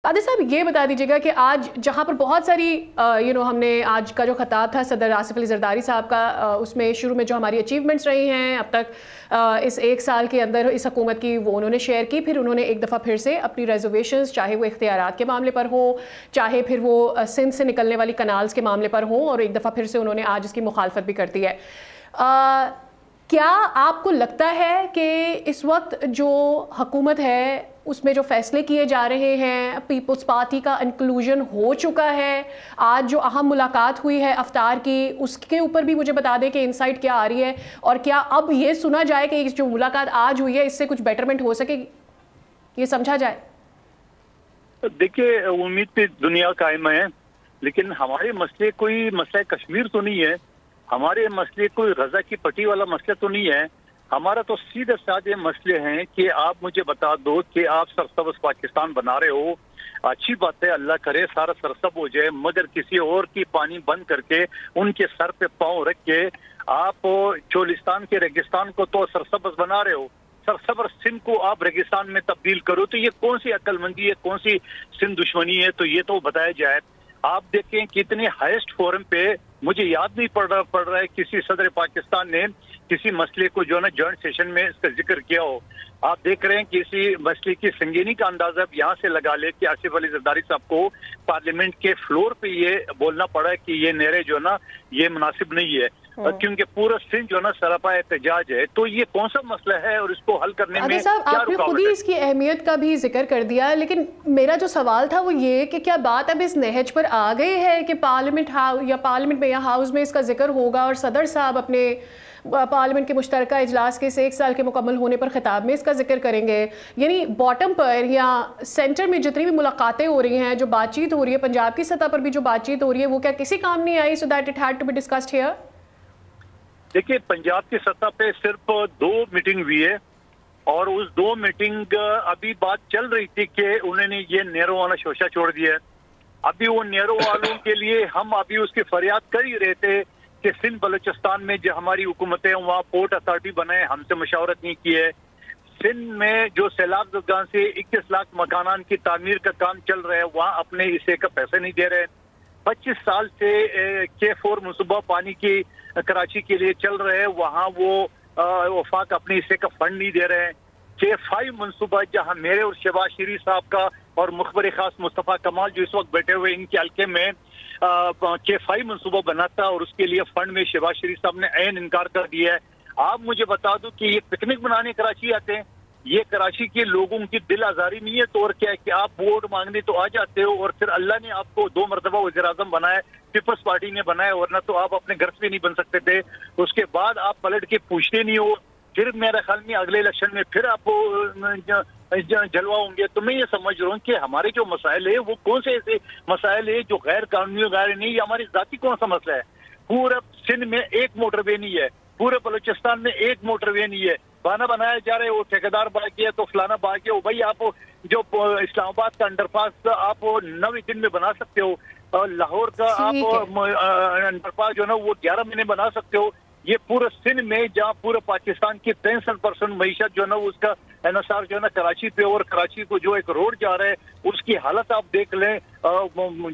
عادل صاحب یہ بتا دیجیے گا کہ آج جہاں پر بہت ساری ہم نے آج کا جو خطاب تھا صدر آصف علی زرداری صاحب کا، اس میں شروع میں جو ہماری اچیومنٹس رہی ہیں اب تک اس ایک سال کے اندر اس حکومت کی، وہ انہوں نے شیئر کی. پھر انہوں نے ایک دفعہ پھر سے اپنی ریزرویشنز، چاہے وہ اختیارات کے معاملے پر ہوں، چاہے پھر وہ سندھ سے نکلنے والی کنالز کے معاملے پر ہوں، اور ایک دفعہ پھر سے انہوں نے آج اس کی مخالفت بھی کر دی ہے. کیا آپ کو لگتا ہے کہ اس وقت جو حکومت ہے اس میں جو فیصلے کیے جا رہے ہیں، پیپلز پارٹی کا انکلوژن ہو چکا ہے؟ آج جو اہم ملاقات ہوئی ہے افطار کی، اس کے اوپر بھی مجھے بتا دیں کہ انسائٹ کیا آ رہی ہے، اور کیا اب یہ سنا جائے کہ جو ملاقات آج ہوئی ہے اس سے کچھ بیٹرمنٹ ہو سکے، یہ سمجھا جائے؟ دیکھیے، امید پہ دنیا قائم ہے، لیکن ہمارے مسئلے کوئی مسئلہ کشمیر تو نہیں ہے، ہمارے مسئلے کوئی غزہ کی پٹی والا مسئلہ تو نہیں ہے. ہمارا تو سیدھے سادے مسئلے ہیں کہ آپ مجھے بتا دو کہ آپ سرسبز پاکستان بنا رہے ہو. اچھی بات ہے، اللہ کرے سارا سرسب ہو جائے، مگر کسی اور کی پانی بند کر کے ان کے سر پہ پاؤں رکھ کے آپ چولستان کے ریگستان کو تو سرسبز بنا رہے ہو، سرسبر سندھ کو آپ ریگستان میں تبدیل کرو. تو یہ کون سی عقل مندی ہے، کون سی سندھ دشمنی ہے؟ تو یہ تو بتایا جائے. آپ دیکھیں کتنے ہائیسٹ فورم پہ، مجھے یاد نہیں پڑ رہا ہے کسی صدر پاکستان نے کسی مسئلے کو جو ہے نا جوائنٹ سیشن میں اس کا ذکر کیا ہو. آپ دیکھ رہے ہیں کسی مسئلے کی سنگینی کا اندازہ اب یہاں سے لگا لے کہ آصف علی زرداری صاحب کو پارلیمنٹ کے فلور پہ یہ بولنا پڑا ہے کہ یہ نیرے جو ہے نا یہ مناسب نہیں ہے، کیونکہ پورا سندھ جو ہے نا سراپا احتجاج ہے. تو یہ کون سا مسئلہ ہے اور اس کو حل کرنے میں کیا رکاوٹ ہے؟ آپ نے خود ہی اس کی اہمیت کا بھی ذکر کر دیا، لیکن میرا جو سوال تھا وہ یہ کہ کیا بات اب اس نہج پر آ گئی ہے کہ پارلیمنٹ یا پارلیمنٹ میں یا ہاؤس میں اس کا ذکر ہوگا، اور صدر صاحب اپنے پارلیمنٹ کے مشترکہ اجلاس کے اس ایک سال کے مکمل ہونے پر خطاب میں اس کا ذکر کریں گے؟ یعنی باٹم پر یا سینٹر میں جتنی بھی ملاقاتیں ہو رہی ہیں، جو بات چیت ہو رہی ہے، پنجاب کی سطح پر بھی جو بات چیت ہو رہی ہے، وہ کیا کسی کام نہیں آئی؟ So that it had to be discussed here. دیکھیے، پنجاب کی سطح پہ صرف 2 میٹنگ ہوئی ہے، اور اس 2 میٹنگ ابھی بات چل رہی تھی کہ انہوں نے یہ نیرو والا شوشہ چھوڑ دیا ہے. ابھی وہ نیرو والوں کے لیے ہم ابھی اس کی فریاد کر ہی رہے تھے کہ سندھ بلوچستان میں جو ہماری حکومتیں وہاں پورٹ اتھارٹی بنائے، ہم سے مشاورت نہیں کی ہے. سندھ میں جو سیلاب زدگان سے 21 لاکھ مکانات کی تعمیر کا کام چل رہا ہے، وہاں اپنے حصے کا پیسہ نہیں دے رہے. 25 سال سے K4 منصوبہ پانی کی کراچی کے لیے چل رہے ہیں، وہاں وہ وفاق اپنے حصے کا فنڈ نہیں دے رہے ہیں. K5 منصوبہ جہاں میرے اور شہباز شریف صاحب کا اور مخبر خاص مصطفیٰ کمال جو اس وقت بیٹھے ہوئے ان کے حلقے میں K5 منصوبہ بناتا، اور اس کے لیے فنڈ میں شہباز شریف صاحب نے عین انکار کر دیا ہے. آپ مجھے بتا دو کہ یہ پکنک بنانے کراچی آتے ہیں، یہ کراچی کے لوگوں کی دل آزاری نہیں ہے تو اور کیا ہے کہ آپ ووٹ مانگنے تو آ جاتے ہو، اور پھر اللہ نے آپ کو 2 مرتبہ وزیر اعظم بنایا، پیپلز پارٹی نے بنایا، ورنہ تو آپ اپنے گھر سے نہیں بن سکتے تھے. اس کے بعد آپ پلٹ کے پوچھتے نہیں ہو. پھر میرے خیال میں اگلے الیکشن میں پھر آپ جلوہ ہوں گے. تو میں یہ سمجھ رہا ہوں کہ ہمارے جو مسائل ہے وہ کون سے ایسے مسائل ہے جو غیر قانونی غیر نہیں، یہ ہماری ذاتی کون سا مسئلہ ہے؟ پورا سندھ میں ایک موٹر وے نہیں ہے، پورے بلوچستان میں ایک موٹر وے نہیں ہے، بانا بنایا جا رہا ہے، وہ ٹھیکیدار باقی ہے تو فلانا باقی ہے. وہ بھائی آپ جو اسلام آباد کا انڈر پاس آپ 9 دن میں بنا سکتے ہو، اور لاہور کا آپ انڈر پاس جو ہے نا وہ 11 مہینے بنا سکتے ہو. یہ پورے سندھ میں جہاں پورے پاکستان کی 63% معیشت جو ہے نا اس کا انحصار جو ہے نا کراچی پہ، اور کراچی کو جو ایک روڈ جا رہا ہے اس کی حالت آپ دیکھ لیں،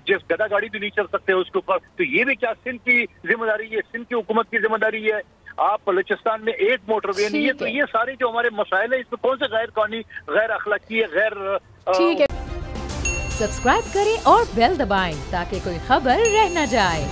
جس گدا گاڑی بھی نہیں چل سکتے اس کے اوپر. تو یہ بھی کیا سندھ کی ذمہ داری ہے؟ سندھ کی حکومت کی ذمہ داری ہے؟ آپ بلوچستان میں ایک موٹر وے نہیں ہے. تو یہ سارے جو ہمارے مسائل ہیں اس میں کون سے غیر قانونی، غیر اخلاقی ہے، غیر سبسکرائب کریں اور بیل دبائیں تاکہ کوئی خبر رہ نہ جائے.